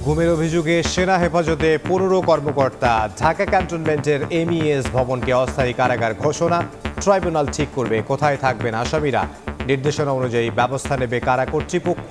গুমের অভিযোগে সেনা হেফাজতে 15 কর্মকর্তা। ঢাকা ক্যান্টনমেন্টের এমইএস ভবনকে অস্থায়ী কারাগার ঘোষণা। ট্রাইব্যুনাল ঠিক করবে কোথায় থাকবেন আসামিরা। নির্দেশনা অনুযায়ী ব্যবস্থা নেবে কারা কর্তৃপক্ষ।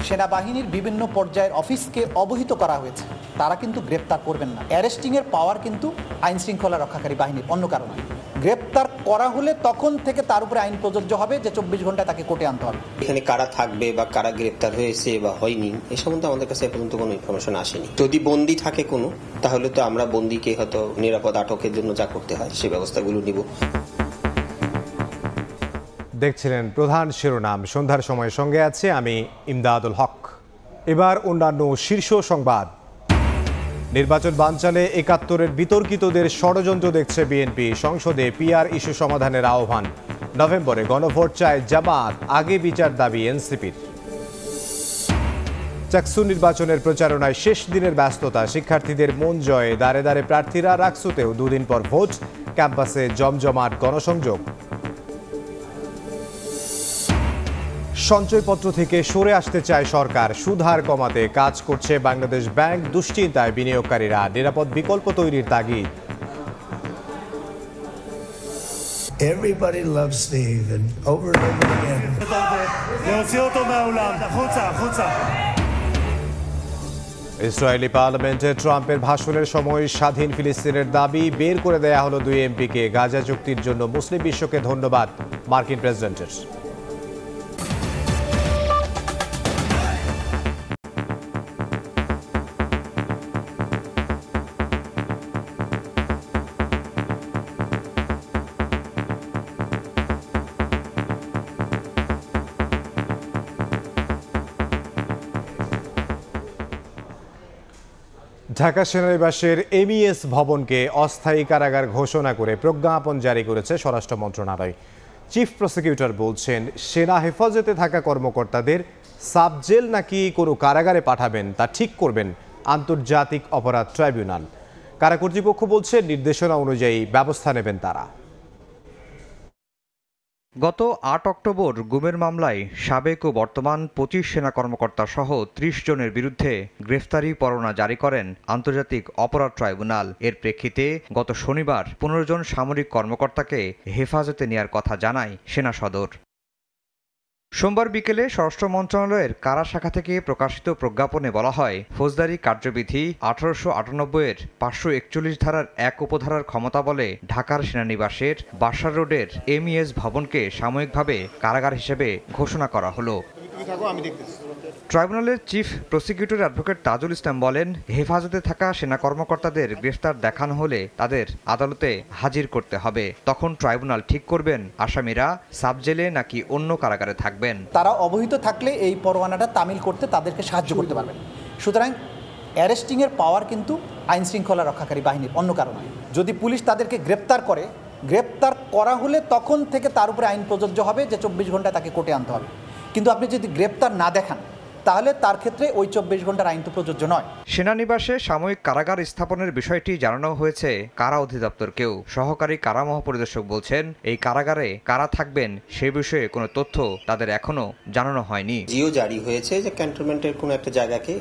সেনাবাহিনীর বিভিন্ন পর্যায়ের অফিসকে অবহিত করা হয়েছে, তারা কিন্তু গ্রেপ্তার করবেন না। অ্যারেস্টিংয়ের পাওয়ার কিন্তু আইন শৃঙ্খলা রক্ষাকারী বাহিনীর, অন্য কারণে। গ্রেপ্তার করা হলে তখন থেকে তার উপরে আইন প্রযোজ্য হবে যে 24 ঘন্টায় তাকে কোর্টে আনতে হবে। এখানে কারা থাকবে বা কারা গ্রেপ্তার হয়েছে বা হয়নি এ সম্বন্ধে আমাদের কাছে পর্যন্ত কোনো ইনফরমেশন আসেনি। যদি বন্দি থাকে কোনো, তাহলে তো আমরা বন্দিকে হয়তো নিরাপদ আটকের জন্য যা করতে হয় সে ব্যবস্থাগুলো নিব। দেখছিলেন প্রধান শিরোনাম। সন্ধ্যার সময় সঙ্গে আছে আমি ইমদাদুল হক। এবার অন্যান্য শীর্ষ সংবাদ। নির্বাচন বানচালে ৭১-এর বিতর্কিতদের ষড়যন্ত্র দেখছে বিএনপি। সংসদে পিআর ইস্যু সমাধানের আহ্বান। নভেম্বরে গণভোট চায় জামাত, আগে বিচার দাবি এনসিপির। চাকসু নির্বাচনের প্রচারণায় শেষ দিনের ব্যস্ততা। শিক্ষার্থীদের মন জয়ে দাঁড়ে দাঁড়ে প্রার্থীরা। রাকসুতেও দুদিন পর ভোট, ক্যাম্পাসে জমজমাট গণসংযোগ। সঞ্চয়পত্র থেকে সরে আসতে চায় সরকার। সুদ হার কমাতে কাজ করছে বাংলাদেশ ব্যাংক। দুশ্চিন্তায় বিনিয়োগকারীরা। নিরাপদ বিকল্প তৈরির তাগিদ। Everybody loves Steve and over again. Israeli পার্লামেন্টে ট্রাম্পের ভাষণের সময় স্বাধীন ফিলিস্তিনের দাবি বের করে দেয়া হলো 2 এমপিকে। গাজা চুক্তির জন্য মুসলিম বিশ্বকে ধন্যবাদ মার্কিন প্রেসিডেন্টের। ঢাকা সেনানিবাসের এমইএস ভবনকে অস্থায়ী কারাগার ঘোষণা করে প্রজ্ঞাপন জারি করেছে স্বরাষ্ট্র মন্ত্রণালয়। চিফ প্রসিকিউটর বলছেন, সেনা হেফাজতে থাকা কর্মকর্তাদের সাব জেল নাকি কোনো কারাগারে পাঠাবেন তা ঠিক করবেন আন্তর্জাতিক অপরাধ ট্রাইব্যুনাল। কারা কর্তৃপক্ষ বলছে, নির্দেশনা অনুযায়ী ব্যবস্থা নেবেন তারা। গত ৮ অক্টোবর গুমের মামলায় সাবেক ও বর্তমান ২৫ সেনা কর্মকর্তা সহ ৩০ জনের বিরুদ্ধে গ্রেফতারি পরোয়ানা জারি করেন আন্তর্জাতিক অপরাধ ট্রাইব্যুনাল। এর প্রেক্ষিতে গত শনিবার ১৫ জন সামরিক কর্মকর্তাকে হেফাজতে নেয়ার কথা জানায় সেনা সদর। সোমবার বিকেলে স্বরাষ্ট্র মন্ত্রণালয়ের কারা শাখা থেকে প্রকাশিত প্রজ্ঞাপনে বলা হয়, ফৌজদারি কার্যবিধি ১৮৯৮-এর ৫৪১ ধারার ১ উপধারার ক্ষমতা বলে ঢাকার সেনানিবাসের বাসার রোডের এমইএস ভবনকে সাময়িকভাবে কারাগার হিসেবে ঘোষণা করা হলো। ট্রাইব্যুনালের chief prosecutor advocate Tajul Islam বলেন, হেফাজতে থাকা সেনা কর্মকর্তাদের গ্রেফতার দেখানো হলে তাদের আদালতে হাজির করতে হবে। তখন ট্রাইব্যুনাল ঠিক করবেন আসামিরা সাব জেলে নাকি অন্য কারাগারে থাকবেন। তারা অবহিত থাকলে এই পরোয়ানাটা তামিল করতে তাদেরকে সাহায্য করতে পারবেন। সুতরাং অ্যারেস্টিংয়ের পাওয়ার কিন্তু আইন শৃঙ্খলা রক্ষাকারী বাহিনীর, অন্য কারণে। যদি পুলিশ তাদেরকে গ্রেপ্তার করে, গ্রেপ্তার করা হলে তখন থেকে তার উপরে আইন প্রযোজ্য হবে যে 24 ঘন্টায় তাকে কোর্টে আনতে হবে। কিন্তু আপনি যদি গ্রেপ্তার না দেখান, তাহলে তার ক্ষেত্রে ওই 24 ঘন্টার আইন তো প্রযোজ্য নয়। সেনানিবাসে সাময়িক কারাগার স্থাপনের বিষয়টি জানানো হয়েছে কারা অধিদপ্তরকেও। সহকারী কারা মহাপরিদর্শক বলছেন, এই কারাগারে কারা থাকবেন সে বিষয়ে কোনো তথ্য তাদের এখনো জানানো হয়নি। জিও জারি হয়েছে যে ক্যান্টনমেন্টের কোনো একটা জায়গাকে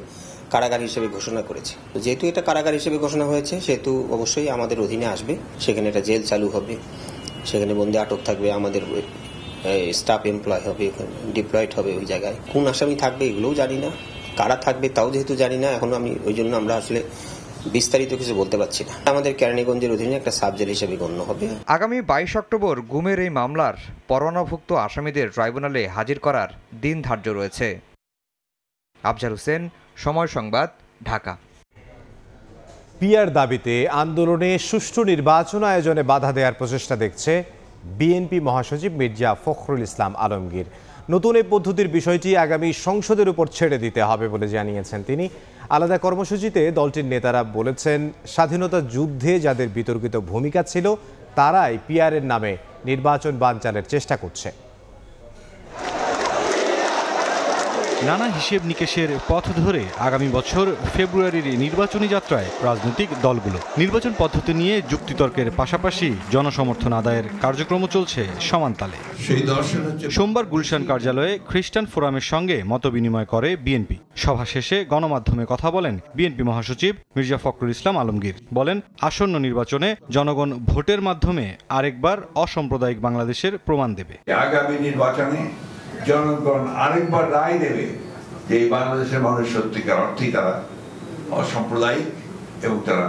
কারাগার হিসেবে ঘোষণা করেছে। যেহেতু এটা কারাগার হিসেবে ঘোষণা হয়েছে, সেহেতু অবশ্যই আমাদের অধীনে আসবে। সেখানে একটা জেল চালু হবে, সেখানে বন্দী আটক থাকবে, আমাদের স্টাফ এমপ্লয় হবে, ডিপ্লয়েড হবে ওই জায়গায়। কোন আসামি থাকবে এগুলোও জানি না, কারা থাকবে তাও যেহেতু জানি না এখনো, ওই জন্য আমরা আসলে বিস্তারিত কিছু বলতে পারছি না। আমাদের কেরানীগঞ্জের অধীনে একটা সাবজেল হিসেবে গণ্য হবে। আগামী ২২ অক্টোবর গুমের এই মামলার পরোয়ানাভুক্ত আসামিদের ট্রাইব্যুনালে হাজির করার দিন ধার্য রয়েছে। আফজাল হোসেন, সময় সংবাদ, ঢাকা। পিআর দাবিতে আন্দোলনে সুষ্ঠু নির্বাচন আয়োজনে বাধা দেওয়ার প্রচেষ্টা দেখছে বিএনপি মহাসচিব মির্জা ফখরুল ইসলাম আলমগীর। নতুন এই পদ্ধতির বিষয়টি আগামী সংসদের উপর ছেড়ে দিতে হবে বলে জানিয়েছেন তিনি। আলাদা কর্মসূচিতে দলটির নেতারা বলেছেন, স্বাধীনতা যুদ্ধে যাদের বিতর্কিত ভূমিকা ছিল তারাই পিআরের নামে নির্বাচন বানচালের চেষ্টা করছে। নানা হিসেব নিকেশের পথ ধরে আগামী বছর ফেব্রুয়ারির নির্বাচনী যাত্রায় রাজনৈতিক দলগুলো নির্বাচন পদ্ধতি নিয়ে যুক্তিতর্কের পাশাপাশি জনসমর্থন আদায়ের কার্যক্রম চলছে সমানতালে। সোমবার গুলশান কার্যালয়ে খ্রিস্টান ফোরামের সঙ্গে মতবিনিময় করে বিএনপি। সভা শেষে গণমাধ্যমে কথা বলেন বিএনপি মহাসচিব মির্জা ফখরুল ইসলাম আলমগীর। বলেন, আসন্ন নির্বাচনে জনগণ ভোটের মাধ্যমে আরেকবার অসাম্প্রদায়িক বাংলাদেশের প্রমাণ দেবে। আগামী নির্বাচনে জনগণ আরেকবার রায় দেবে যে এই বাংলাদেশের মানুষ সত্যিকার অর্থেই তারা অসাম্প্রদায়িক এবং তারা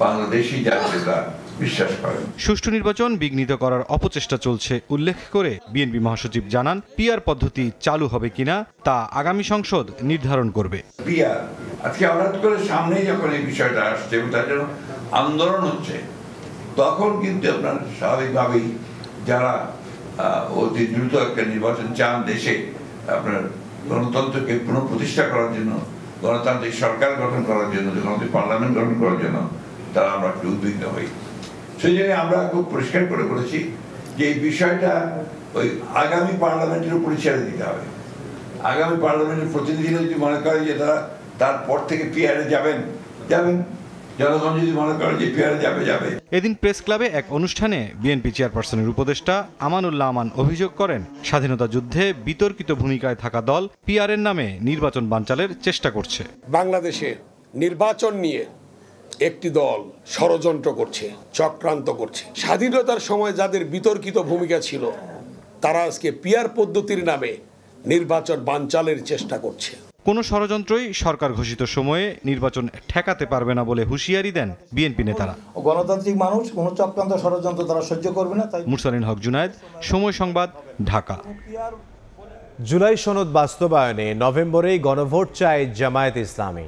বাংলাদেশি জাতীয়তা বিশ্বাস করেন। সুষ্ঠু নির্বাচন বিঘ্নিত করার অপচেষ্টা চলছে উল্লেখ করে বিএনপি মহাসচিব জানান, পিআর পদ্ধতি চালু হবে কিনা তা আগামী সংসদ নির্ধারণ করবে। পিআর আজকে হঠাৎ করে সামনে যখন এই বিষয়টা আসছে এবং তার জন্য আন্দোলন হচ্ছে, তখন কিন্তু আপনার স্বাভাবিকভাবেই যারা অতি দ্রুত একটা নির্বাচন চান দেশে, আপনার গণতন্ত্রকে পুনঃপ্রতিষ্ঠা করার জন্য, গণতান্ত্রিক সরকার গঠন করার জন্য, গণতান্ত্রিক পার্লামেন্ট গঠন করার জন্য তারা আমরা একটু উদ্বিগ্ন হই। সেই জন্য আমরা খুব পরিষ্কার করে বলেছি যে এই বিষয়টা ওই আগামী পার্লামেন্টের উপরে ছেড়ে দিতে হবে। আগামী পার্লামেন্টের প্রতিনিধিরা যদি মনে করে যে তারা তারপর থেকে পিআরে যাবেন, জনগণ যদি মনে করে যে পিআরে যাবে। এদিন প্রেস ক্লাবে এক অনুষ্ঠানে বিএনপি চেয়ারপারসনের উপদেষ্টা আমানুল্লাহ আমান অভিযোগ করেন, স্বাধীনতা যুদ্ধে বিতর্কিত ভূমিকায় থাকা দল পিআরের নামে নির্বাচন বানচালের চেষ্টা করছে। বাংলাদেশে নির্বাচন নিয়ে একটি দল ষড়যন্ত্র করছে, চক্রান্ত করছে। স্বাধীনতার সময় যাদের বিতর্কিত ভূমিকা ছিল তারা আজকে পিআর পদ্ধতির নামে নির্বাচন বানচালের চেষ্টা করছে। কোনো ষড়যন্ত্রই সরকার ঘোষিত সময়ে নির্বাচন ঠেকাতে পারবে না বলে হুঁশিয়ারি দেন বিএনপি নেতারা। গণতান্ত্রিক মানুষ কোনো চক্রান্ত ষড়যন্ত্র তারা সহ্য করবে না। তাই মুরসালিন হক জুনায়েদ, সময় সংবাদ, ঢাকা। জুলাই সনদ বাস্তবায়নে নভেম্বরেই গণভোট চায় জামায়াত ইসলামী।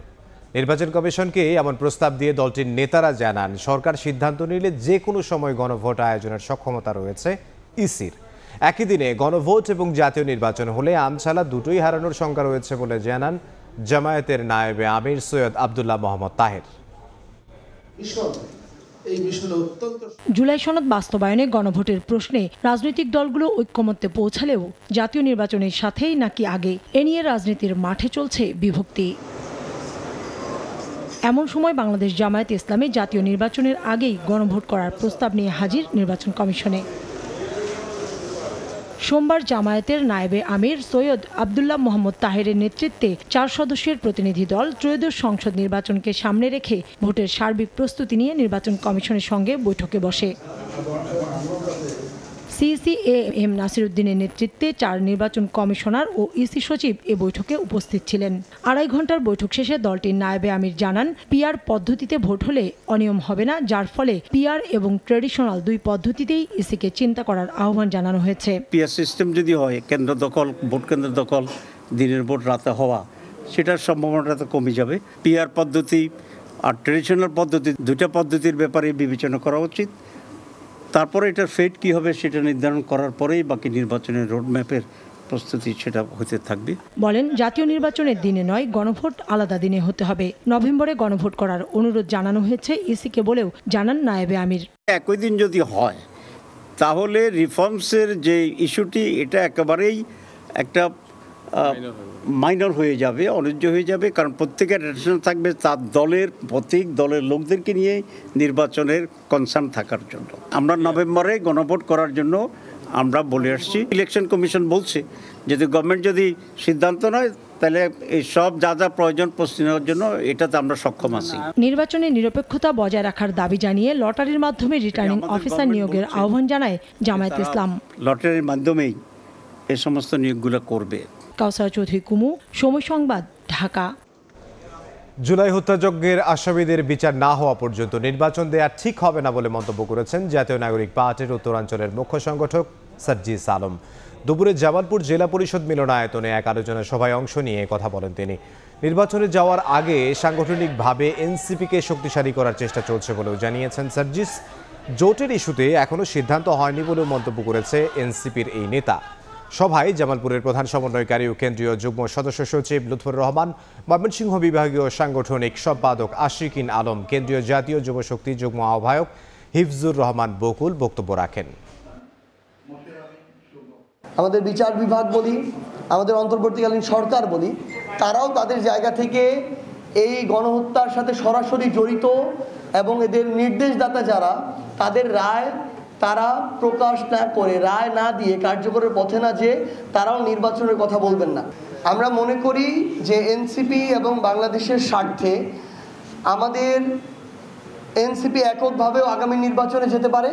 নির্বাচন কমিশনকে এমন প্রস্তাব দিয়ে দলটির নেতারা জানান, সরকার সিদ্ধান্ত নিলে যে কোনো সময় গণভোট আয়োজনের সক্ষমতা রয়েছে ইসির। একই দিনে গণভোট এবং জাতীয় নির্বাচন হলে আমছালা দুটোই হারানোর শঙ্কা রয়েছে বলে জানান জামায়াতের নায়েবে আমির সৈয়দ আব্দুল্লাহ মোহাম্মদ তাহের। জুলাই সনদ বাস্তবায়নে গণভোটের প্রশ্নে রাজনৈতিক দলগুলো ঐক্যমত্যে পৌঁছালেও জাতীয় নির্বাচনের সাথেই নাকি আগে, এ নিয়ে রাজনীতির মাঠে চলছে বিভক্তি। এমন সময় বাংলাদেশ জামায়াত ইসলামী জাতীয় নির্বাচনের আগেই গণভোট করার প্রস্তাব নিয়ে হাজির নির্বাচন কমিশনে। সোমবার জামায়াতের নায়েবে আমির সৈয়দ আব্দুল্লাহ মোহাম্মদ তাহেরের নেতৃত্বে 4 সদস্যের প্রতিনিধি দল ত্রয়োদশ সংসদ নির্বাচনকে সামনে রেখে ভোটের সার্বিক প্রস্তুতি নিয়ে নির্বাচন কমিশনের সঙ্গে বৈঠকে বসে। সিইসি এম নাসিরউদ্দিনের নেতৃত্বে 4 নির্বাচন কমিশনার ও ইসি সচিব এ বৈঠকে উপস্থিত ছিলেন। 2.5 ঘন্টার বৈঠক শেষে দলটির নায়েবে আমির জানান, পিআর পদ্ধতিতে ভোট হলে অনিয়ম হবে না, যার ফলে পিআর এবং ট্রেডিশনাল 2 পদ্ধতিতেই ইসিকে চিন্তা করার আহ্বান জানানো হয়েছে। পিআর সিস্টেম যদি হয়, কেন্দ্র দখল, ভোট কেন্দ্র দখল, দিনের ভোট রাতে হওয়া, সেটার সম্ভাবনাটা তো কমে যাবে। পিআর পদ্ধতি আর ট্রেডিশনাল পদ্ধতি, 2টা পদ্ধতির ব্যাপারে বিবেচনা করা উচিত। তারপরে এটার ফেট কী হবে সেটা নির্ধারণ করার পরেই বাকি নির্বাচনের রোডম্যাপের প্রস্তুতি সেটা হতে থাকবে। বলেন, জাতীয় নির্বাচনের দিনে নয়, গণভোট আলাদা দিনে হতে হবে। নভেম্বরে গণভোট করার অনুরোধ জানানো হয়েছে ইসিকে বলেও জানান নায়েবে আমির। একই দিন যদি হয় তাহলে রিফর্মসের যে ইস্যুটি, এটা একেবারেই একটা মাইনর হয়ে যাবে, অন্যায্য হয়ে যাবে। কারণ প্রত্যেকের অ্যাটেনশন থাকবে তার দলের প্রতীক, দলের লোকদেরকে নিয়ে নির্বাচনের কনসার্ন থাকার জন্য। আমরা নভেম্বরে গণভোট করার জন্য আমরা বলে আসছি। ইলেকশন কমিশন বলছে যদি গভর্নমেন্ট যদি সিদ্ধান্ত নেয় তাহলে এই সব যা যা প্রয়োজন প্রস্তুতি নেওয়ার জন্য এটাতে আমরা সক্ষম আছি। নির্বাচনে নিরপেক্ষতা বজায় রাখার দাবি জানিয়ে লটারির মাধ্যমে রিটার্নিং অফিসার নিয়োগের আহ্বান জানায় জামায়াত ইসলাম। লটারির মাধ্যমেই এই সমস্ত নিয়োগগুলো করবে। কাউসার চৌধুরী কুমু, সময় সংবাদ, ঢাকা। জুলাই হত্যাযজ্ঞের আসামিদের বিচার না হওয়া পর্যন্ত নির্বাচন দেয়া ঠিক হবে না বলে মন্তব্য করেছেন জাতীয় নাগরিক পার্টির উত্তরাঞ্চলের মুখ্য সংগঠক সার্জিস আলম। দুপুরে জামালপুর জেলা পরিষদ মিলনায়তনে এক আলোচনা সভায় অংশ নিয়ে কথা বলেন তিনি। নির্বাচনে যাওয়ার আগে সাংগঠনিকভাবে এনসিপিকে শক্তিশালী করার চেষ্টা চলছে বলেও জানিয়েছেন সার্জিস। জোটের ইস্যুতে এখনও সিদ্ধান্ত হয়নি বলেও মন্তব্য করেছে এনসিপির এই নেতা। সভায় জামালপুরের প্রধান সমন্বয়কারী ও কেন্দ্রীয় যুগ্ম সদস্য সচিব লুৎফর রহমান, ময়মনসিংহ বিভাগীয় সাংগঠনিক সম্পাদক আশিকিন আলম, কেন্দ্রীয় জাতীয় যুবশক্তি যুগ্ম আহ্বায়ক হিফজুর রহমান বকুল বক্তব্য রাখেন। আমাদের বিচার বিভাগ বলি, আমাদের অন্তর্বর্তীকালীন সরকার বলি, তারাও তাদের জায়গা থেকে এই গণহত্যার সাথে সরাসরি জড়িত এবং এদের নির্দেশদাতা যারা, তাদের রায় তারা প্রকাশ না করে, রায় না দিয়ে, কার্যকরের পথে না যেয়ে তারাও নির্বাচনের কথা বলবেন না। আমরা মনে করি যে এনসিপি এবং বাংলাদেশের স্বার্থে আমাদের এনসিপি এককভাবেও আগামী নির্বাচনে যেতে পারে,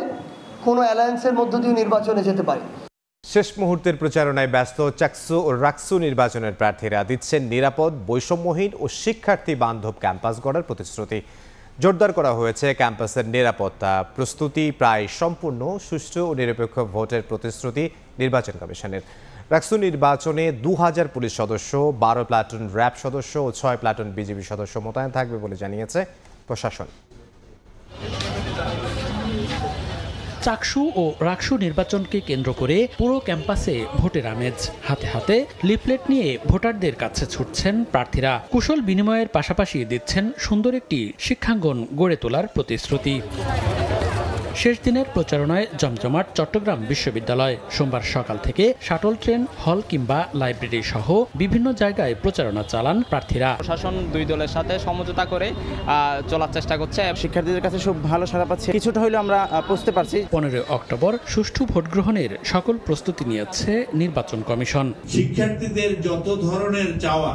কোনো অ্যালায়েন্সের মধ্য দিয়ে নির্বাচনে যেতে পারে। শেষ মুহূর্তের প্রচারণায় ব্যস্ত চাকসু ও রাকসু নির্বাচনের প্রার্থীরা দিচ্ছেন নিরাপদ, বৈষম্যহীন ও শিক্ষার্থী বান্ধব ক্যাম্পাস গড়ার প্রতিশ্রুতি। জোরদার করা হয়েছে ক্যাম্পাসের নিরাপত্তা। প্রস্তুতি প্রায় সম্পূর্ণ। সুষ্ঠু ও নিরপেক্ষ ভোটের প্রতিশ্রুতি নির্বাচন কমিশনের। রাকসু নির্বাচনে 2000 পুলিশ সদস্য, 12 প্লাটুন র্যাব সদস্য ও 6 প্লাটুন বিজিবি সদস্য মোতায়েন থাকবে বলে জানিয়েছে প্রশাসন। চাকসু ও রাকসু নির্বাচনকে কেন্দ্র করে পুরো ক্যাম্পাসে ভোটের আমেজ। হাতে হাতে লিফলেট নিয়ে ভোটারদের কাছে ছুটছেন প্রার্থীরা। কুশল বিনিময়ের পাশাপাশি দিচ্ছেন সুন্দর একটি শিক্ষাঙ্গন গড়ে তোলার প্রতিশ্রুতি। শেষ দিনের প্রচারণায় জমজমাট চট্টগ্রাম বিশ্ববিদ্যালয়। সোমবার সকাল থেকে শাটল ট্রেন, হল কিংবা লাইব্রেরি সহ বিভিন্ন জায়গায় প্রচারণা চালান প্রার্থীরা। প্রশাসন দুই দলের সাথে সমঝোতা করে চলার চেষ্টা করছে। শিক্ষার্থীদের কাছে খুব ভালো সাড়া পাচ্ছে, কিছুটা হইলেও আমরা বুঝতে পারছি। 15 অক্টোবর সুষ্ঠু ভোট গ্রহণের সকল প্রস্তুতি নিয়েছে নির্বাচন কমিশন। শিক্ষার্থীদের যত ধরনের চাওয়া,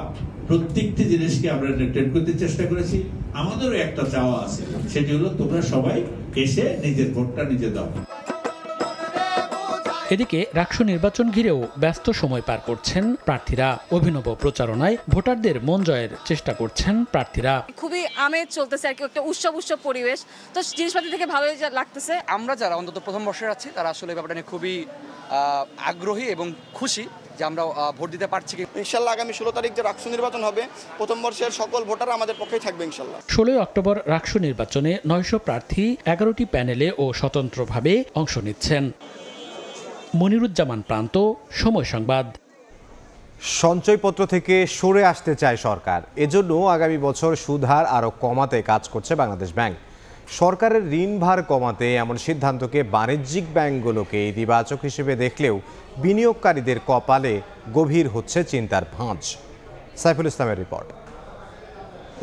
প্রত্যেকটি জিনিসকে আমরা অ্যাটেন্ড করতে চেষ্টা করেছি। আমাদেরও একটা চাওয়া আছে, সেটি হলো তোমরা সবাই এসে নিজের ভোটটা নিজে দাও। এদিকে রাকসু নির্বাচন ঘিরেও ব্যস্ত সময় পার করছেন প্রার্থীরা। অভিনব প্রচারণায় ভোটারদের মন জয়ের চেষ্টা করছেন প্রার্থীরা। খুবই আমেজ চলতেছে আর কি, একটা উৎসব পরিবেশ, তো জিনিসপাতি থেকে ভালোই লাগতেছে। আমরা যারা অন্তত প্রথম বর্ষে আছি তারা আসলে ব্যাপারটা নিয়ে খুবই আগ্রহী এবং খুশি যে আমরা ভোট দিতে পারছি। ইনশাল্লাহ আগামী 16 তারিখ যে রাকসু নির্বাচন হবে, প্রথম বর্ষের সকল ভোটার আমাদের পক্ষেই থাকবে ইনশাল্লাহ। 16 অক্টোবর রাকসু নির্বাচনে 900 প্রার্থী 11টি প্যানেলে ও স্বতন্ত্রভাবে অংশ নিচ্ছেন। মনিরুজ্জামান প্রান্ত, সময় সংবাদ। সঞ্চয়পত্র থেকে সরে আসতে চায় সরকার। এজন্য আগামী বছর সুদ হার আরও কমাতে কাজ করছে বাংলাদেশ ব্যাংক। সরকারের ঋণ ভার কমাতে এমন সিদ্ধান্তকে বাণিজ্যিক ব্যাংকগুলোকে ইতিবাচক হিসেবে দেখলেও বিনিয়োগকারীদের কপালে গভীর হচ্ছে চিন্তার ভাঁজ। সাইফুল ইসলামের রিপোর্ট।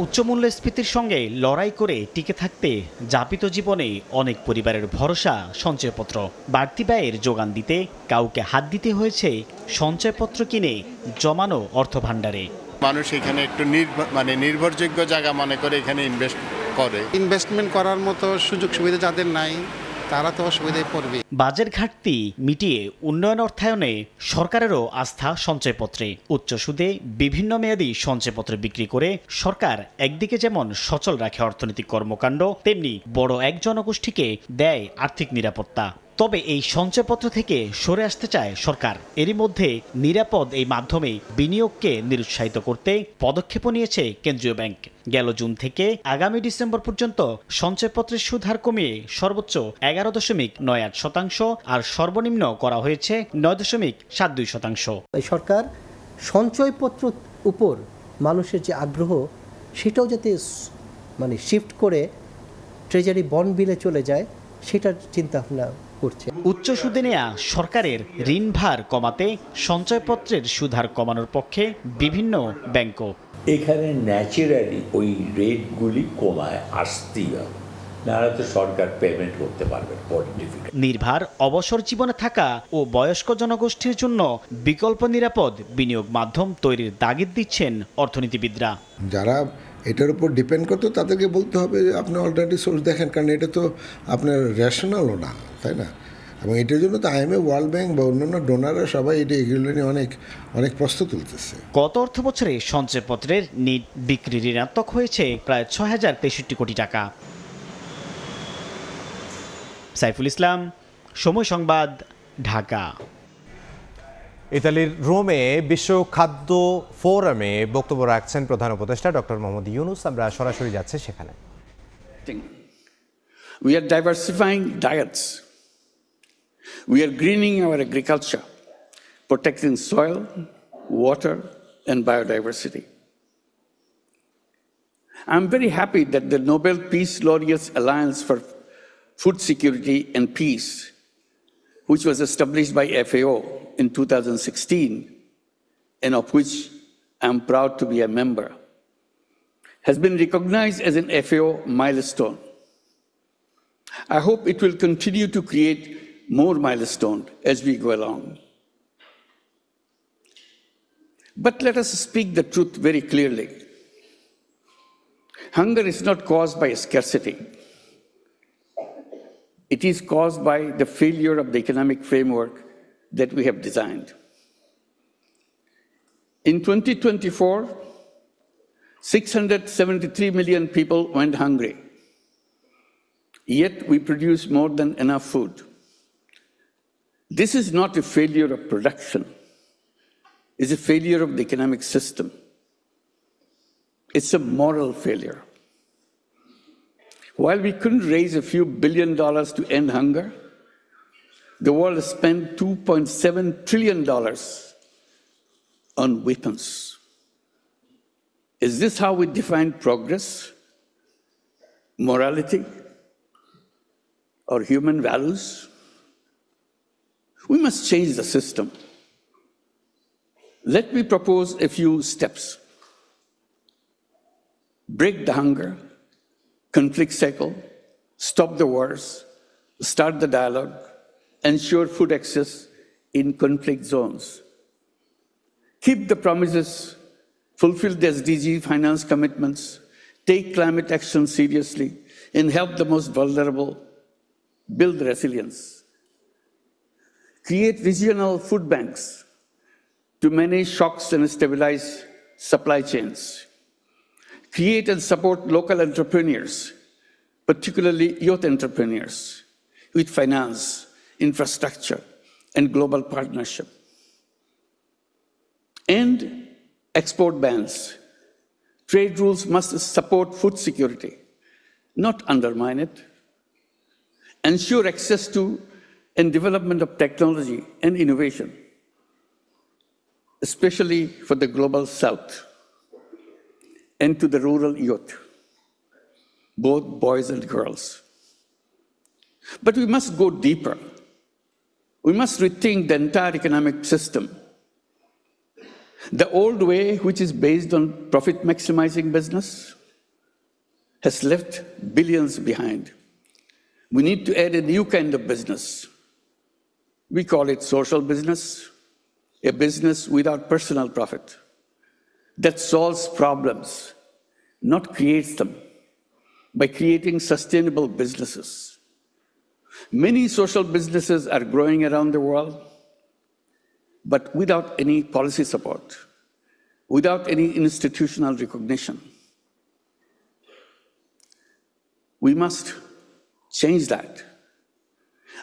উচ্চ মূল্যস্ফীতির সঙ্গে লড়াই করে টিকে থাকতে যাপিত জীবনে অনেক পরিবারের ভরসা সঞ্চয়পত্র। বাড়তি ব্যয়ের যোগান দিতে কাউকে হাত দিতে হয়েছে সঞ্চয়পত্র কিনে জমানো অর্থ ভাণ্ডারে। মানুষ এখানে একটু নির্ভরযোগ্য জায়গা মনে করে এখানে ইনভেস্ট করে। ইনভেস্টমেন্ট করার মতো সুযোগ সুবিধা যাদের নাই তারা তো অসুবিধায় পড়বে। বাজেট ঘাটতি মিটিয়ে উন্নয়ন অর্থায়নে সরকারেরও আস্থা সঞ্চয়পত্রে। উচ্চ সুদে বিভিন্ন মেয়াদী সঞ্চয়পত্র বিক্রি করে সরকার একদিকে যেমন সচল রাখে অর্থনৈতিক কর্মকাণ্ড, তেমনি বড় এক জনগোষ্ঠীকে দেয় আর্থিক নিরাপত্তা। তবে এই সঞ্চয়পত্র থেকে সরে আসতে চায় সরকার। এরই মধ্যে নিরাপদ এই মাধ্যমে বিনিয়োগকে নিরুৎসাহিত করতে পদক্ষেপ নিয়েছে কেন্দ্রীয় ব্যাংক। গেল জুন থেকে আগামী ডিসেম্বর পর্যন্ত সঞ্চয়পত্রের সুদ হার কমিয়ে সর্বোচ্চ 11.98% আর সর্বনিম্ন করা হয়েছে 9.72%। সরকার সঞ্চয়পত্র উপর মানুষের যে আগ্রহ সেটাও যাতে শিফট করে ট্রেজারি বন্ড বিলে চলে যায় সেটার চিন্তা ভাবনা করছে। উচ্চ সুদে নেয়া সরকারের ঋণ ভার কমাতে সঞ্চয়পত্রের সুদ হার কমানোর পক্ষে বিভিন্ন ব্যাংকও। এখানে ন্যাচারালি ওই রেটগুলি কমায় আসতেই হবে, নাহলে তো সরকার পেমেন্ট করতে পারবে। নির্ভার অবসর জীবনে থাকা ও বয়স্ক জনগোষ্ঠীর জন্য বিকল্প নিরাপদ বিনিয়োগ মাধ্যম তৈরির তাগিদ দিচ্ছেন অর্থনীতিবিদরা। যারা এটার উপর ডিপেন্ড করতো তাদেরকে বলতে হবে যে আপনি অল্টারনেটিভ সোর্স দেখেন, কারণ এটা তো আপনার রেশনালও না, তাই না? এবং এটার জন্য তো IMF, ওয়ার্ল্ড ব্যাংক বা অন্যান্য ডোনাররা সবাই এগুলো নিয়ে অনেক প্রস্তুত তুলতেছে। গত অর্থ বছরে সঞ্চয়পত্রের নিট বিক্রি ঋণাত্মক হয়েছে প্রায় 6063 কোটি টাকা। সাইফুল ইসলাম, সময় সংবাদ, ঢাকা। ইতালির রোমে বিশ্ব খাদ্য ফোরামে বক্তব্য রাখছেন প্রধান উপদেষ্টা ডক্টর মোহাম্মদ ইউনুস। আমরা সরাসরি যাচ্ছি সেখানে। We are diversifying diets. We are greening our agriculture, protecting soil, water, and biodiversity. I'm very happy that the Nobel Peace Laureates Alliance for Food Security and Peace which was established by FAO in 2016, and of which I'm proud to be a member, has been recognized as an FAO milestone. I hope it will continue to create more milestones as we go along. But let us speak the truth very clearly. Hunger is not caused by scarcity. It is caused by the failure of the economic framework that we have designed. In 2024, 673 million people went hungry. Yet we produce more than enough food. This is not a failure of production. It's a failure of the economic system. It's a moral failure. While we couldn't raise a few $1 billion to end hunger, the world spent $2.7 trillion on weapons. Is this how we define progress, morality, or human values? We must change the system. Let me propose a few steps. Break the hunger, conflict cycle, stop the wars, start the dialogue, ensure food access in conflict zones. Keep the promises, fulfill the SDG finance commitments, take climate action seriously, and help the most vulnerable, build resilience. Create regional food banks to manage shocks and stabilize supply chains. Create and support local entrepreneurs, particularly youth entrepreneurs, with finance, infrastructure, and global partnership. End export bans. Trade rules must support food security, not undermine it. Ensure access to and development of technology and innovation, especially for the global south and to the rural youth, both boys and girls. But we must go deeper. We must rethink the entire economic system. The old way, which is based on profit-maximizing business, has left billions behind. We need to add a new kind of business. We call it social business, a business without personal profit that solves problems, not creates them, by creating sustainable businesses. Many social businesses are growing around the world, but without any policy support, without any institutional recognition. We must change that.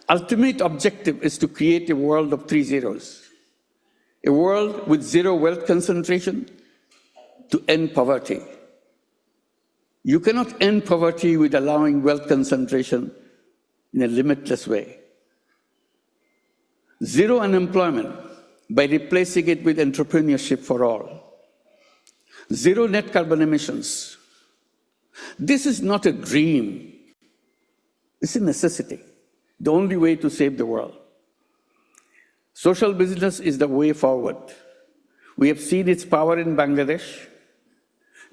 Ultimate objective is to create a world of 3 zeros. A world with zero wealth concentration to end poverty. You cannot end poverty with allowing wealth concentration in a limitless way. Zero unemployment by replacing it with entrepreneurship for all. Zero net carbon emissions. This is not a dream. It's a necessity, the only way to save the world. Social business is the way forward. We have seen its power in Bangladesh.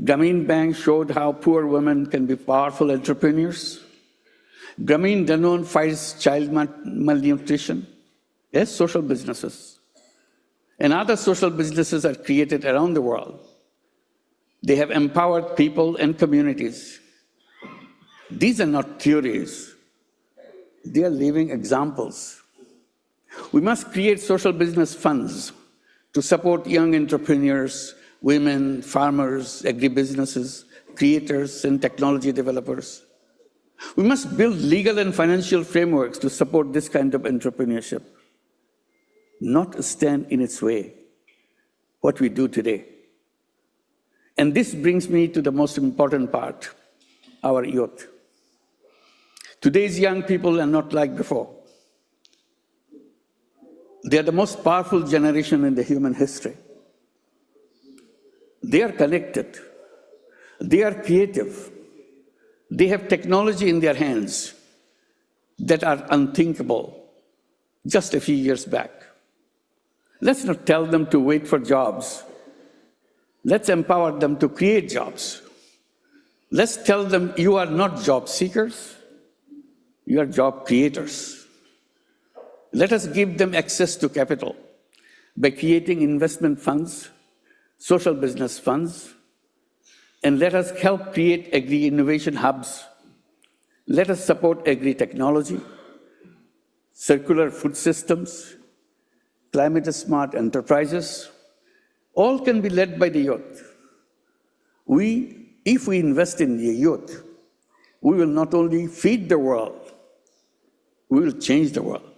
Grameen Bank showed how poor women can be powerful entrepreneurs. Grameen Danone fights child malnutrition. Yes, social businesses. And other social businesses are created around the world. They have empowered people and communities. These are not theories. They are living examples. We must create social business funds to support young entrepreneurs, women, farmers, agribusinesses, creators, and technology developers. We must build legal and financial frameworks to support this kind of entrepreneurship, not stand in its way, what we do today. And this brings me to the most important part, our youth. Today's young people are not like before. They are the most powerful generation in the human history. They are connected. They are creative. They have technology in their hands that are unthinkable just a few years back. Let's not tell them to wait for jobs. Let's empower them to create jobs. Let's tell them you are not job seekers, you are job creators. Let us give them access to capital by creating investment funds, social business funds, and let us help create agri-innovation hubs. Let us support agri-technology, circular food systems, climate-smart enterprises. All can be led by the youth. If we invest in the youth, we will not only feed the world, we will change the world.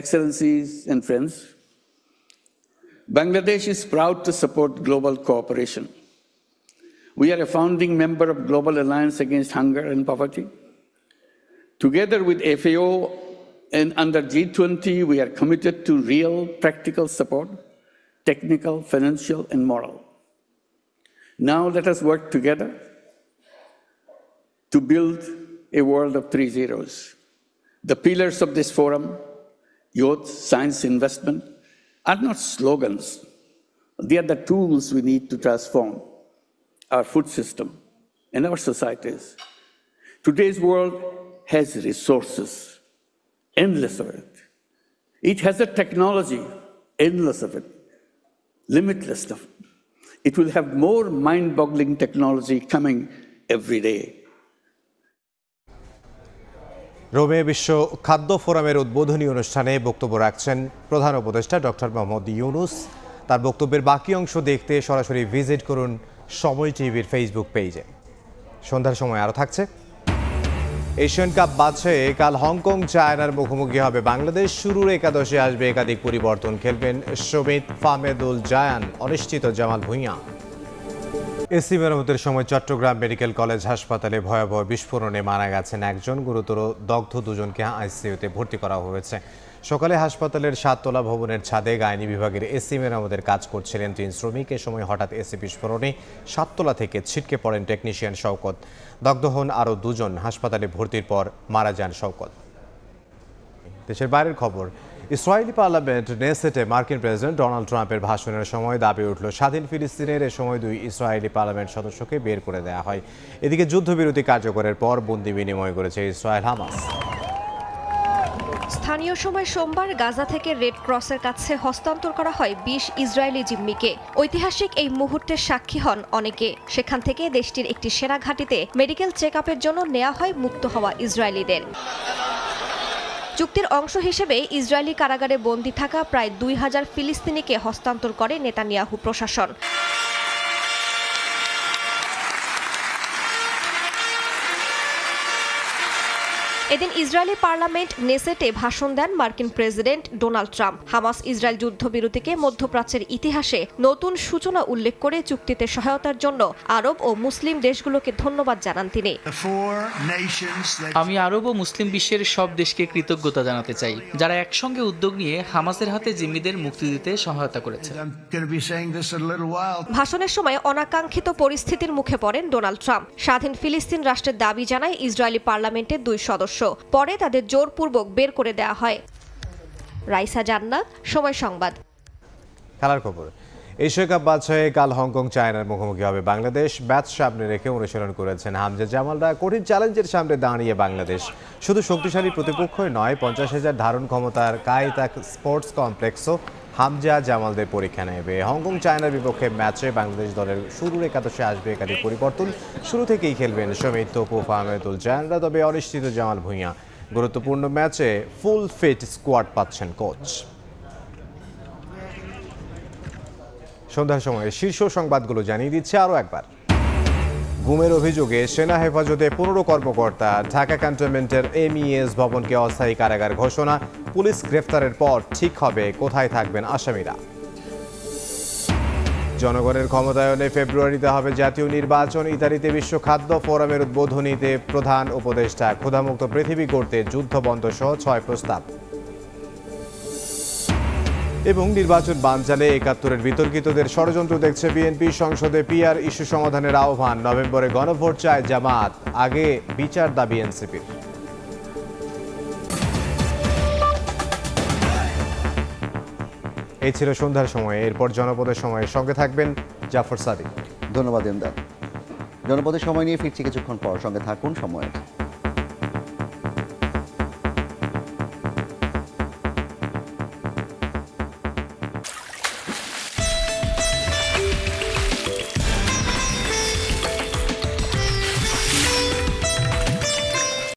Excellencies and friends, Bangladesh is proud to support global cooperation. We are a founding member of Global Alliance Against Hunger and Poverty. Together with FAO and under G20, we are committed to real practical support, technical, financial, and moral. Now let us work together to build a world of 3 zeros. The pillars of this forum, youth, science, investment, are not slogans. They are the tools we need to transform our food system and our societies. Today's world has resources, endless of it. It has a technology, endless of it, limitless of it. It will have more mind-boggling technology coming every day. রোমে বিশ্ব খাদ্য ফোরামের উদ্বোধনী অনুষ্ঠানে বক্তব্য রাখছেন প্রধান উপদেষ্টা ডক্টর মোহাম্মদ ইউনুস। তার বক্তব্যের বাকি অংশ দেখতে সরাসরি ভিজিট করুন সময় টিভির ফেসবুক পেজে। সন্ধ্যার সময় আরও থাকছে। এশিয়ান কাপ বাদশে কাল হংকং চায়নার মুখোমুখি হবে বাংলাদেশ। শুরুর একাদশে আসবে একাধিক পরিবর্তন, খেলবেন সমিত, ফাহমেদুল জায়ান, অনিশ্চিত জামাল ভুঁইয়া। এসি মেরামতের সময় চট্টগ্রাম মেডিকেল কলেজ হাসপাতালে ভয়াবহ বিস্ফোরণে মারা গেছেন একজন, গুরুতর দগ্ধ দুজনকে আইসিইউতে ভর্তি করা হয়েছে। সকালে হাসপাতালের 7 তলা ভবনের ছাদে গাইনি বিভাগের এসি মেরামতের কাজ করছিলেন 3 শ্রমিক। এ সময় হঠাৎ এসি বিস্ফোরণে 7 তলা থেকে ছিটকে পড়েন টেকনিশিয়ান শওকত। দগ্ধ হন আরও 2 জন। হাসপাতালে ভর্তির পর মারা যান শওকত। দেশের বাইরের খবর, ইসরায়েলি পার্লামেন্ট নেসেটে মার্কিন প্রেসিডেন্ট ডোনাল্ড ট্রাম্পের ভাষণের সময় দাবি উঠল স্বাধীন ফিলিস্তিনের। এ সময় 2 ইসরায়েলি পার্লামেন্ট সদস্যকে বের করে দেওয়া হয়। এদিকে যুদ্ধবিরতি কার্যকরের পর বন্দি বিনিময় করেছে ইসরায়েল হামাস। স্থানীয় সময় সোমবার গাজা থেকে রেড ক্রসের কাছে হস্তান্তর করা হয় 20 ইসরায়েলি জিম্মিকে। ঐতিহাসিক এই মুহূর্তের সাক্ষী হন অনেকে। সেখান থেকে দেশটির একটি সেনা ঘাঁটিতে মেডিকেল চেকআপের জন্য নেওয়া হয় মুক্ত হওয়া ইসরায়েলিদের। চুক্তির অংশ হিসেবে ইসরায়েলি কারাগারে বন্দী থাকা প্রায় 2000 ফিলিস্তিনিকে হস্তান্তর করে নেতানিয়াহু প্রশাসন। এদিন ইসরায়েলি পার্লামেন্ট নেসেটে ভাষণ দেন মার্কিন president Donald Trump. Hamas Israel যুদ্ধবিরতিকে মধ্যপ্রাচ্যের ইতিহাসে নতুন সূচনা উল্লেখ করে চুক্তিতে সহায়তার জন্য আরব ও মুসলিম দেশগুলোকে ধন্যবাদ জানান তিনি। আমি আরব ও মুসলিম বিশ্বের সব দেশকে কৃতজ্ঞতা জানাতে চাই যারা একসঙ্গে উদ্যোগ নিয়ে হামাসের হাতে জিম্মিদের মুক্তি দিতে সহায়তা করেছে। ভাষণের সময় অনাকাঙ্ক্ষিত পরিস্থিতির মুখে পড়েন ডোনাল্ড ট্রাম্প। স্বাধীন ফিলিস্তিন রাষ্ট্রের দাবি জানায় ইসরায়েলি পার্লামেন্টের 2 সদস্য। পরে তাদের জোরপূর্বক বের করে দেওয়া হয়। রাইসা জান্নাত, সময় সংবাদ। খেলার খবর, এশিয়া কাপ বাদশাহে কাল হংকং চায়নার মুখোমুখি হবে বাংলাদেশ। ব্যাট সামনে রেখে অনুশীলন করেছেন হামজা জামালরা। কঠিন চ্যালেঞ্জের সামনে দাঁড়িয়ে বাংলাদেশ শুধু শক্তিশালী প্রতিপক্ষই নয়, 50,000 ধারণ ক্ষমতার কায়তাক স্পোর্টস কমপ্লেক্সও হামজা জামালদের পরীক্ষা নেবে। হংকং চায়নার বিপক্ষে ম্যাচে বাংলাদেশ দলের শুরুর একাদশে আসবে একাধিক পরিবর্তন। শুরু থেকেই খেলবেন সমিত, তপু, ফাহমেদুল জায়ানরা, তবে অনিশ্চিত জামাল ভুঁইয়া। গুরুত্বপূর্ণ ম্যাচে ফুল ফিট স্কোয়াড পাচ্ছেন কোচ। সন্ধ্যার সময় শীর্ষ সংবাদগুলো জানিয়ে দিচ্ছে আরও একবার। গুমের অভিযোগে সেনা হেফাজতে 15 কর্মকর্তা। ঢাকা ক্যান্টনমেন্টের MES ভবনকে অস্থায়ী কারাগার ঘোষণা। পুলিশ গ্রেফতারের পর ঠিক হবে কোথায় থাকবেন আসামিরা। জনগণের ক্ষমতায়নে ফেব্রুয়ারিতে হবে জাতীয় নির্বাচন। ইতালিতে বিশ্ব খাদ্য ফোরামের উদ্বোধনীতে প্রধান উপদেষ্টা। ক্ষুধামুক্ত পৃথিবী করতে যুদ্ধবন্ধ সহ 6 প্রস্তাব। এবং নির্বাচন বানচালে 71-এর বিতর্কিতদের ষড়যন্ত্র দেখছে বিএনপি। সংসদে PR ইস্যু সমাধানের আহ্বান। নভেম্বরে গণভোট চায় জামাত, আগে বিচার দাবি এনসিপির। এই ছিল সন্ধ্যার সময়। এরপর জনপদের সময়ের সঙ্গে থাকবেন জাফর সাদিক। ধন্যবাদ ইমদাদ। জনপদের সময় নিয়ে ফিরছি কিছুক্ষণ পর, সঙ্গে থাকুন সময়ের।